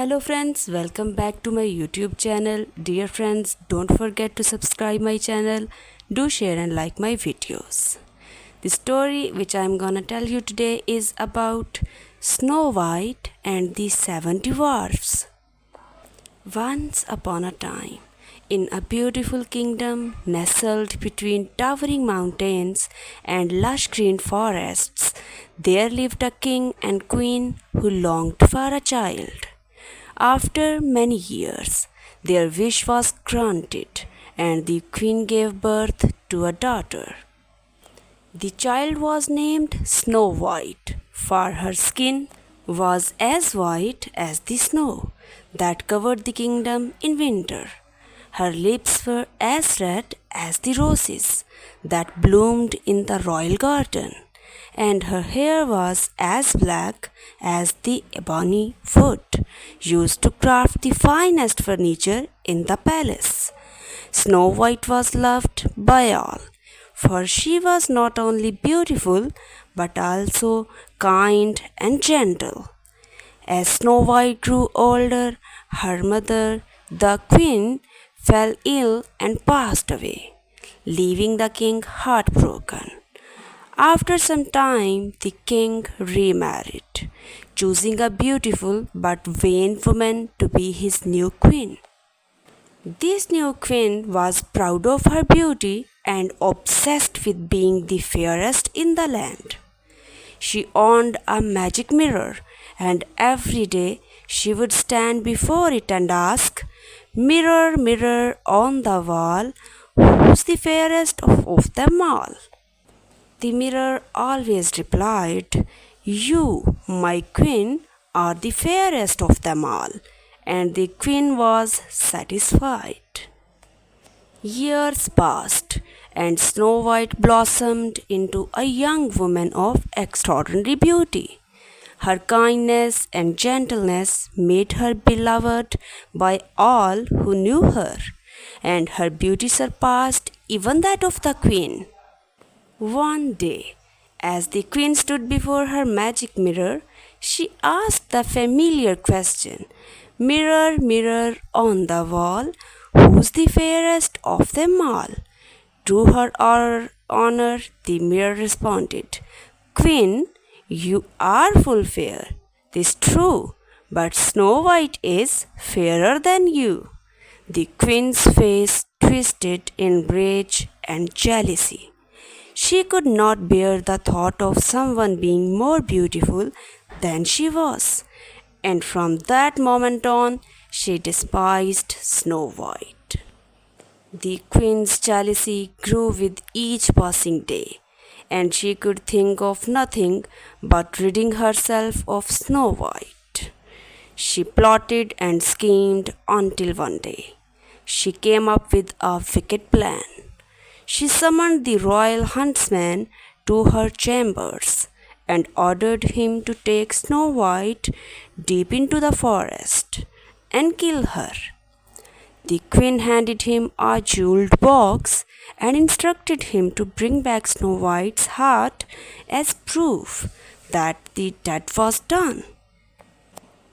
Hello friends, welcome back to my YouTube channel. Dear friends, don't forget to subscribe my channel. Do share and like my videos. The story which I'm gonna tell you today is about Snow White and the Seven Dwarfs. Once upon a time, in a beautiful kingdom nestled between towering mountains and lush green forests, there lived a king and queen who longed for a child. After many years, their wish was granted, and the queen gave birth to a daughter. The child was named Snow White, for her skin was as white as the snow that covered the kingdom in winter. Her lips were as red as the roses that bloomed in the royal garden, and her hair was as black as the ebony wood used to craft the finest furniture in the palace. Snow White was loved by all, for she was not only beautiful but also kind and gentle. As Snow White grew older, her mother, the queen, fell ill and passed away, leaving the king heartbroken. After some time, the king remarried, choosing a beautiful but vain woman to be his new queen. This new queen was proud of her beauty and obsessed with being the fairest in the land. She owned a magic mirror, and every day she would stand before it and ask, "Mirror, mirror on the wall, who's the fairest of them all?" The mirror always replied, "You, my queen, are the fairest of them all," and the queen was satisfied. Years passed, and Snow White blossomed into a young woman of extraordinary beauty. Her kindness and gentleness made her beloved by all who knew her, and her beauty surpassed even that of the queen. One day, as the queen stood before her magic mirror, she asked the familiar question, "Mirror, mirror on the wall, who's the fairest of them all?" To her honor, the mirror responded, "Queen, you are full fair, 'tis true, but Snow White is fairer than you." The queen's face twisted in rage and jealousy. She could not bear the thought of someone being more beautiful than she was, and from that moment on, she despised Snow White. The queen's jealousy grew with each passing day, and she could think of nothing but ridding herself of Snow White. She plotted and schemed until one day she came up with a wicked plan. She summoned the royal huntsman to her chambers and ordered him to take Snow White deep into the forest and kill her. The queen handed him a jeweled box and instructed him to bring back Snow White's heart as proof that the deed was done.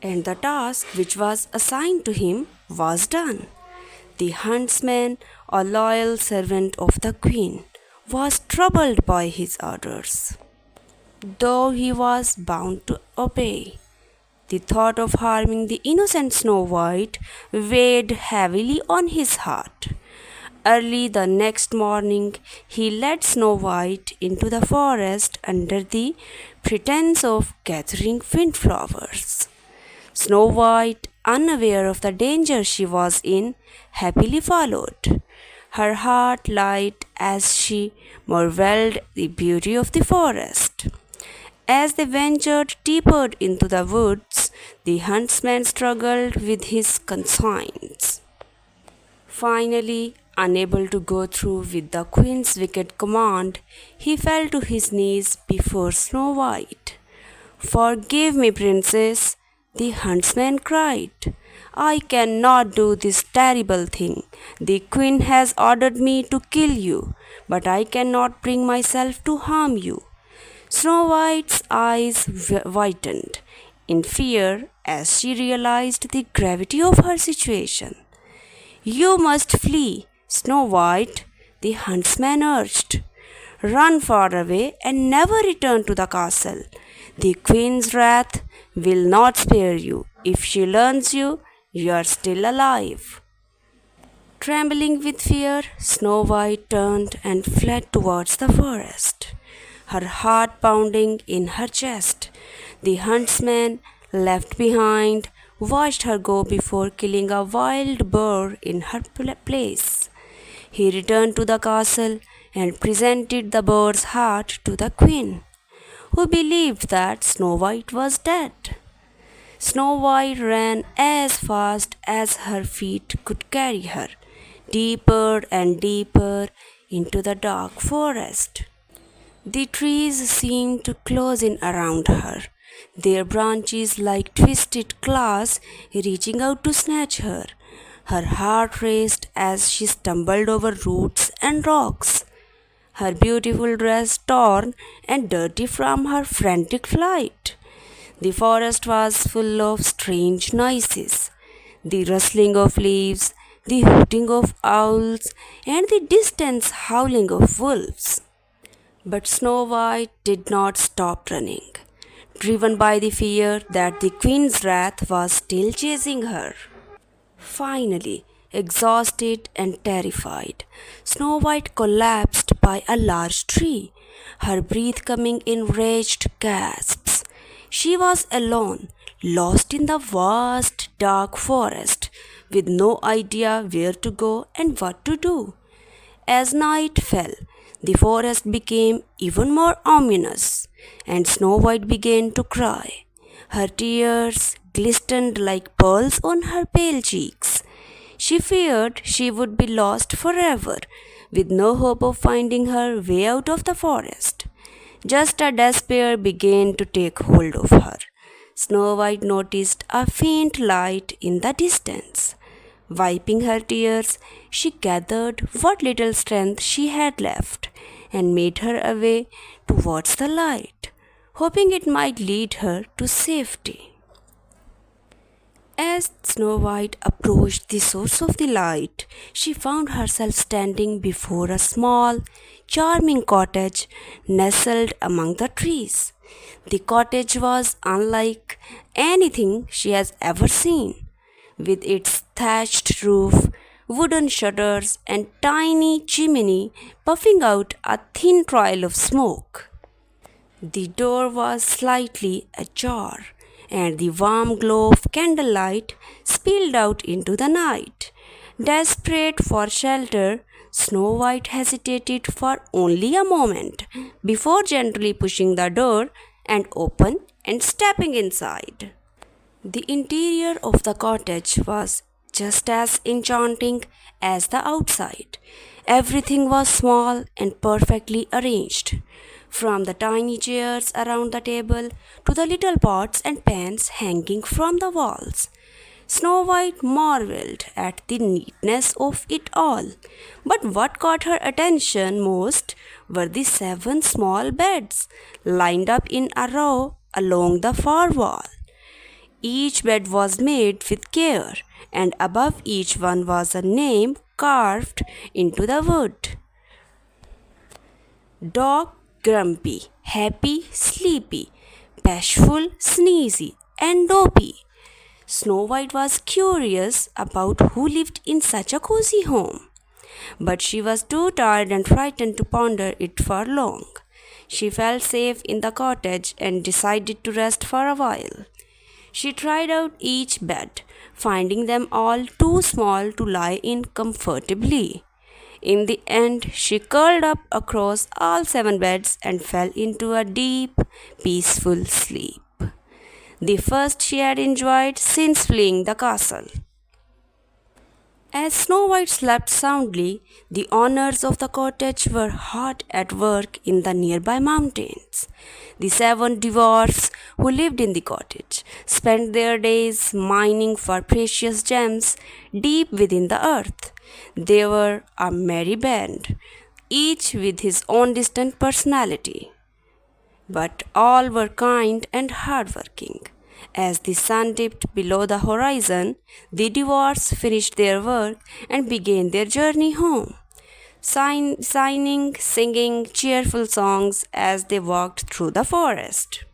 And the task which was assigned to him was done. The huntsman, a loyal servant of the queen, was troubled by his orders, though he was bound to obey. The thought of harming the innocent Snow White weighed heavily on his heart. Early the next morning, he led Snow White into the forest under the pretense of gathering windflowers. Snow White, unaware of the danger she was in, happily followed, her heart light as she marveled the beauty of the forest. As they ventured deeper into the woods, the huntsman struggled with his conscience. Finally, unable to go through with the queen's wicked command, he fell to his knees before Snow White. "Forgive me, princess," the huntsman cried. "I cannot do this terrible thing. The queen has ordered me to kill you, but I cannot bring myself to harm you." Snow White's eyes whitened. in fear as she realized the gravity of her situation. You must flee, Snow White, the huntsman urged. Run far away and never return to the castle. The queen's wrath will not spare you. If she learns you are still alive. Trembling with fear, Snow White turned and fled towards the forest, her heart pounding in her chest. The huntsman, left behind, watched her go before killing a wild boar in her place. He returned to the castle and presented the boar's heart to the queen, who believed that Snow White was dead. Snow White ran as fast as her feet could carry her, deeper and deeper into the dark forest. The trees seemed to close in around her, their branches like twisted claws reaching out to snatch her. Her heart raced as she stumbled over roots and rocks, her beautiful dress torn and dirty from her frantic flight. The forest was full of strange noises, the rustling of leaves, the hooting of owls, and the distant howling of wolves. But Snow White did not stop running, driven by the fear that the queen's wrath was still chasing her. Finally, exhausted and terrified, Snow White collapsed by a large tree, her breath coming in raged gasps. She was alone, lost in the vast dark forest, with no idea where to go and what to do. As night fell, the forest became even more ominous, and Snow White began to cry. Her tears glistened like pearls on her pale cheeks. She feared she would be lost forever, with no hope of finding her way out of the forest. Just as despair began to take hold of her, Snow White noticed a faint light in the distance. Wiping her tears, she gathered what little strength she had left and made her way towards the light, hoping it might lead her to safety. As Snow White approached the source of the light, she found herself standing before a small, charming cottage nestled among the trees. The cottage was unlike anything she has ever seen, with its thatched roof, wooden shutters, and tiny chimney puffing out a thin trail of smoke. The door was slightly ajar, and the warm glow of candlelight spilled out into the night. Desperate for shelter, Snow White hesitated for only a moment before gently pushing the door and open and stepping inside. The interior of the cottage was just as enchanting as the outside. Everything was small and perfectly arranged, from the tiny chairs around the table to the little pots and pans hanging from the walls. Snow White marveled at the neatness of it all, but what caught her attention most were the 7 small beds lined up in a row along the far wall. Each bed was made with care, and above each one was a name carved into the wood. Dog Grumpy, Happy, Sleepy, Bashful, Sneezy, and Dopey. Snow White was curious about who lived in such a cozy home, but she was too tired and frightened to ponder it for long. She felt safe in the cottage and decided to rest for a while. She tried out each bed, finding them all too small to lie in comfortably. In the end, she curled up across all 7 beds and fell into a deep, peaceful sleep, the first she had enjoyed since fleeing the castle. As Snow White slept soundly, the owners of the cottage were hard at work in the nearby mountains. The 7 dwarfs who lived in the cottage spent their days mining for precious gems deep within the earth. They were a merry band, each with his own distinct personality. But all were kind and hardworking, As the sun dipped below the horizon, the dwarfs finished their work and began their journey home, singing cheerful songs as they walked through the forest.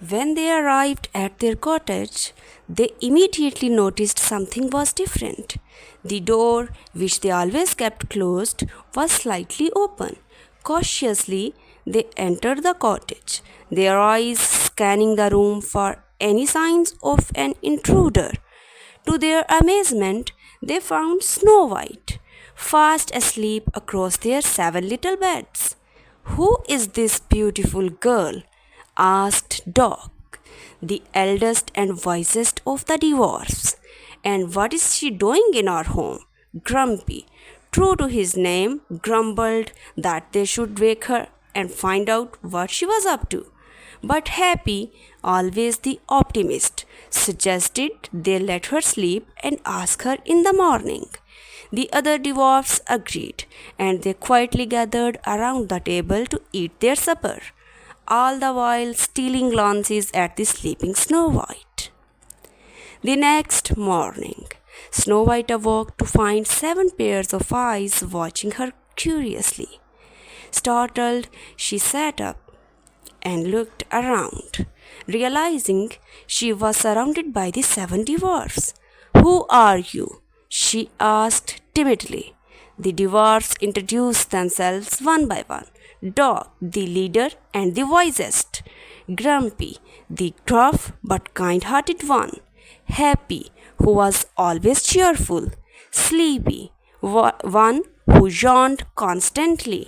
When they arrived at their cottage, they immediately noticed something was different. The door, which they always kept closed, was slightly open. Cautiously, they entered the cottage, their eyes scanning the room for any signs of an intruder. To their amazement, they found Snow White, fast asleep across their 7 little beds. "Who is this beautiful girl?" asked Dog, the eldest and wisest of the dwarfs. "And what is she doing in our home?" Grumpy, true to his name, grumbled that they should wake her and find out what she was up to. But Happy, always the optimist, suggested they let her sleep and ask her in the morning. The other dwarfs agreed, and they quietly gathered around the table to eat their supper, all the while stealing glances at the sleeping Snow White. The next morning, Snow White awoke to find 7 pairs of eyes watching her curiously. Startled, she sat up and looked around, realizing she was surrounded by the 7 dwarfs. "Who are you?" she asked timidly. The dwarfs introduced themselves one by one. Dog, the leader and the wisest. Grumpy, the gruff but kind-hearted one. Happy, who was always cheerful. Sleepy, one who yawned constantly.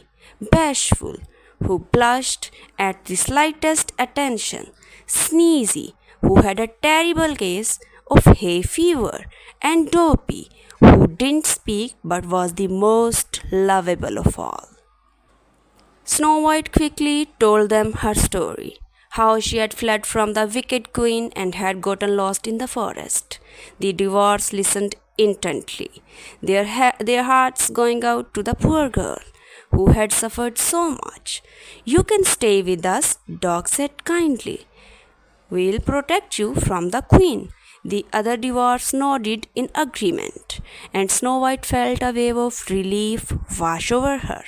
Bashful, who blushed at the slightest attention. Sneezy, who had a terrible case of hay fever. And Dopey, who didn't speak but was the most lovable of all. Snow White quickly told them her story, how she had fled from the wicked queen and had gotten lost in the forest. The dwarfs listened intently, their hearts going out to the poor girl who had suffered so much. "You can stay with us," Dog said kindly. "We'll protect you from the queen." The other dwarfs nodded in agreement, and Snow White felt a wave of relief wash over her.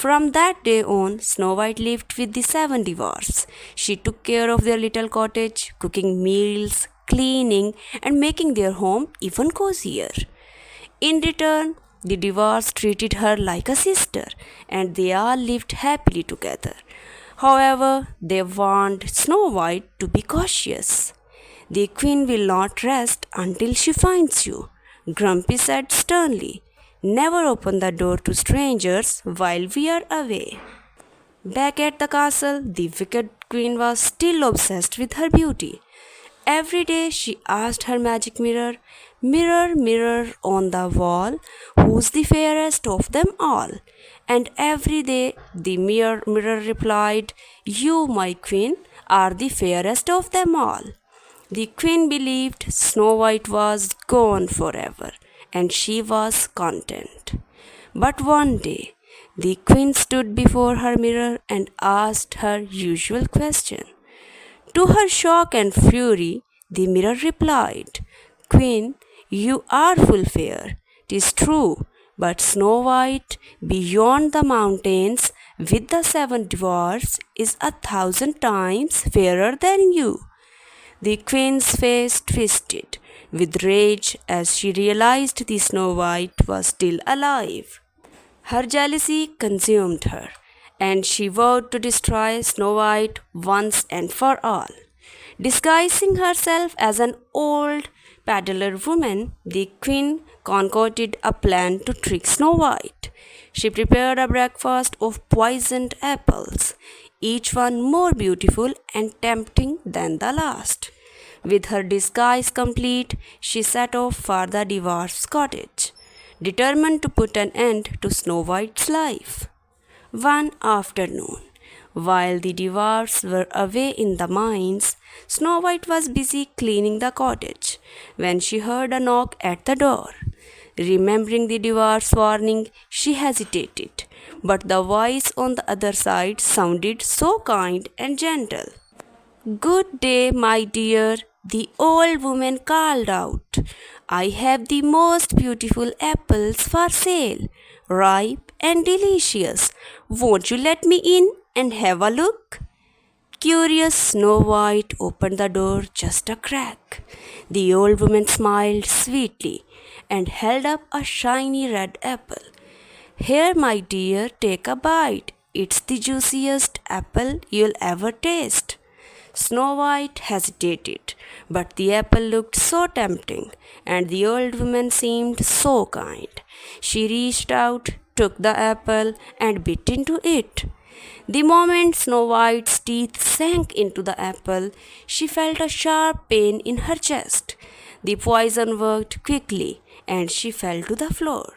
From that day on, Snow White lived with the 7 dwarfs. She took care of their little cottage, cooking meals, cleaning, and making their home even cozier. In return, the dwarfs treated her like a sister, and they all lived happily together. However, they warned Snow White to be cautious. "The queen will not rest until she finds you," Grumpy said sternly. "Never open the door to strangers while we are away." Back at the castle, the wicked queen was still obsessed with her beauty. Every day she asked her magic mirror, "Mirror, mirror on the wall, who's the fairest of them all?" And every day the mirror replied, "You, my queen, are the fairest of them all." The queen believed Snow White was gone forever, and she was content. But one day, the queen stood before her mirror and asked her usual question. To her shock and fury, the mirror replied, "Queen, you are full fair, 'tis true, but Snow White, beyond the mountains, with the 7 dwarfs, is 1,000 times fairer than you." The queen's face twisted with rage as she realized the Snow White was still alive. Her jealousy consumed her, and she vowed to destroy Snow White once and for all. Disguising herself as an old peddler woman, the queen concocted a plan to trick Snow White. She prepared a breakfast of poisoned apples, each one more beautiful and tempting than the last. With her disguise complete, she set off for the dwarf's cottage, determined to put an end to Snow White's life. One afternoon, while the dwarfs were away in the mines, Snow White was busy cleaning the cottage when she heard a knock at the door. Remembering the dwarf's warning, she hesitated, but the voice on the other side sounded so kind and gentle. "Good day, my dear," The old woman called out, "I have the most beautiful apples for sale, ripe and delicious. Won't you let me in and have a look?" Curious Snow White opened the door just a crack. The old woman smiled sweetly and held up a shiny red apple. "Here, my dear, take a bite. It's the juiciest apple you'll ever taste." Snow White hesitated, but the apple looked so tempting, and the old woman seemed so kind. She reached out, took the apple, and bit into it. The moment Snow White's teeth sank into the apple, she felt a sharp pain in her chest. The poison worked quickly, and she fell to the floor,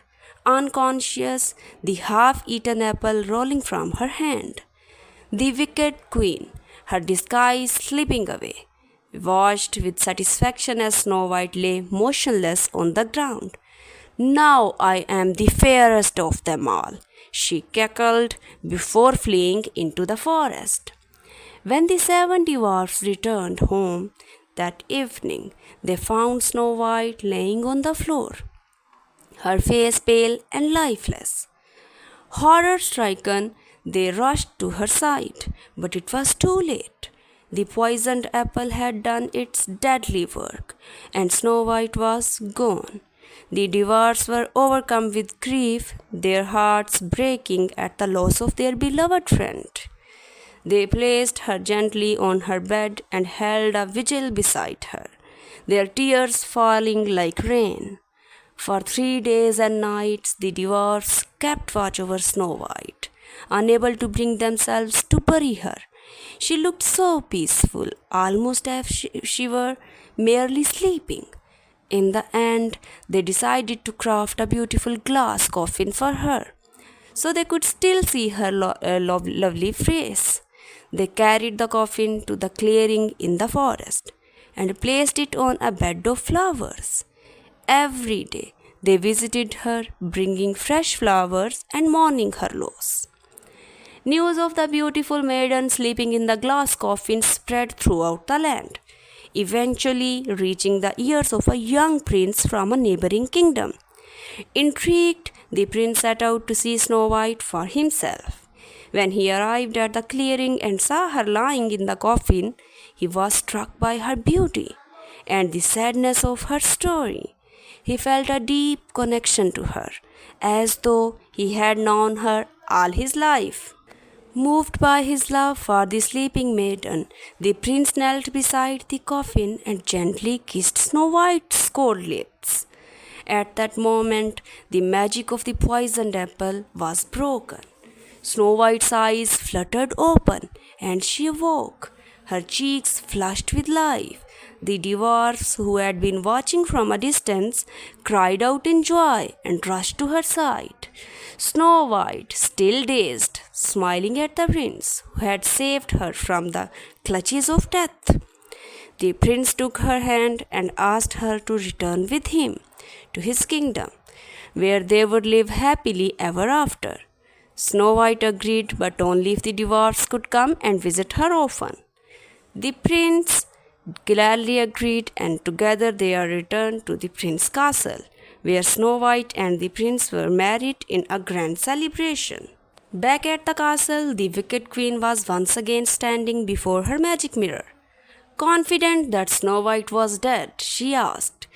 unconscious, the half-eaten apple rolling from her hand. The wicked queen, her disguise slipping away, watched with satisfaction as Snow White lay motionless on the ground. "Now I am the fairest of them all," she cackled before fleeing into the forest. When the 7 dwarfs returned home that evening, they found Snow White laying on the floor, her face pale and lifeless. Horror stricken, they rushed to her side, but it was too late. The poisoned apple had done its deadly work, and Snow White was gone. The dwarfs were overcome with grief, their hearts breaking at the loss of their beloved friend. They placed her gently on her bed and held a vigil beside her, their tears falling like rain. For 3 days and nights the dwarfs kept watch over Snow White, unable to bring themselves to bury her. She looked so peaceful, almost as if she were merely sleeping. In the end, they decided to craft a beautiful glass coffin for her, so they could still see her lovely face. They carried the coffin to the clearing in the forest and placed it on a bed of flowers. Every day they visited her, bringing fresh flowers and mourning her loss. News of the beautiful maiden sleeping in the glass coffin spread throughout the land, eventually reaching the ears of a young prince from a neighboring kingdom. Intrigued, the prince set out to see Snow White for himself. When he arrived at the clearing and saw her lying in the coffin, he was struck by her beauty and the sadness of her story. He felt a deep connection to her, as though he had known her all his life. Moved by his love for the sleeping maiden, the prince knelt beside the coffin and gently kissed Snow White's cold lips. At that moment, the magic of the poisoned apple was broken. Snow White's eyes fluttered open, and she awoke, her cheeks flushed with life. The dwarfs, who had been watching from a distance, cried out in joy and rushed to her side. Snow White, still dazed, smiling at the prince, who had saved her from the clutches of death. The prince took her hand and asked her to return with him to his kingdom, where they would live happily ever after. Snow White agreed, but only if the dwarfs could come and visit her often. The prince gladly agreed, and together they are returned to the prince's castle, where Snow White and the prince were married in a grand celebration. Back at the castle, the wicked queen was once again standing before her magic mirror. Confident that Snow White was dead, she asked,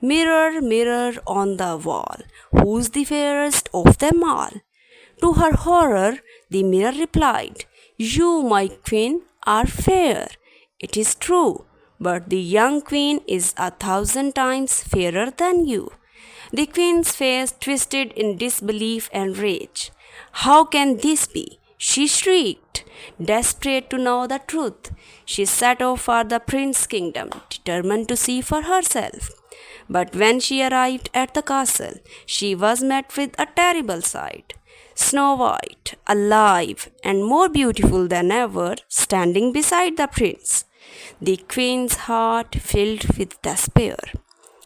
"Mirror, mirror on the wall, who's the fairest of them all?" To her horror, the mirror replied, "You, my queen, are fair. It is true, but the young queen is 1,000 times fairer than you." The queen's face twisted in disbelief and rage. "How can this be?" she shrieked, desperate to know the truth. She set off for the prince's kingdom, determined to see for herself. But when she arrived at the castle, she was met with a terrible sight. Snow White, alive and more beautiful than ever, standing beside the prince. The queen's heart filled with despair,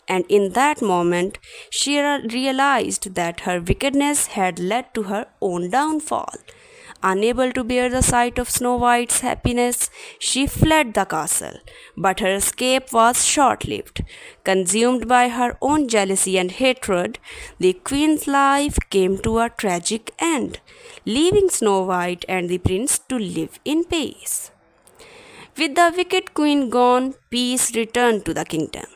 and in that moment she realized that her wickedness had led to her own downfall. Unable to bear the sight of Snow White's happiness, she fled the castle. But her escape was short lived. Consumed by her own jealousy and hatred, the queen's life came to a tragic end, leaving Snow White and the prince to live in peace. With the wicked queen gone, peace returned to the kingdom.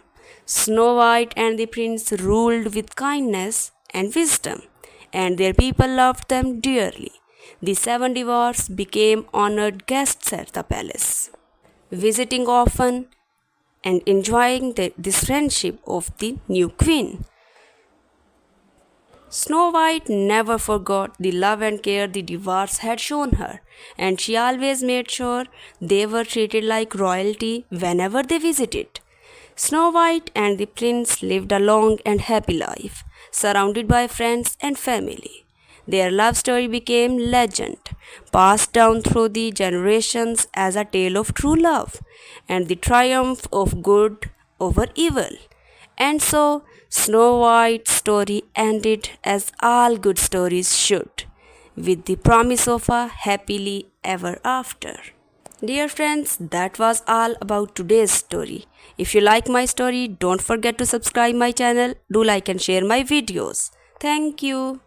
Snow White and the prince ruled with kindness and wisdom, and their people loved them dearly. The seven dwarfs became honored guests at the palace, visiting often and enjoying this friendship of the new queen. Snow White never forgot the love and care the dwarfs had shown her, and she always made sure they were treated like royalty whenever they visited. Snow White and the prince lived a long and happy life, surrounded by friends and family. Their love story became legend, passed down through the generations as a tale of true love and the triumph of good over evil. And so, Snow White's story ended as all good stories should, with the promise of a happily ever after. Dear friends, that was all about today's story. If you like my story, don't forget to subscribe my channel. Do like and share my videos. Thank you.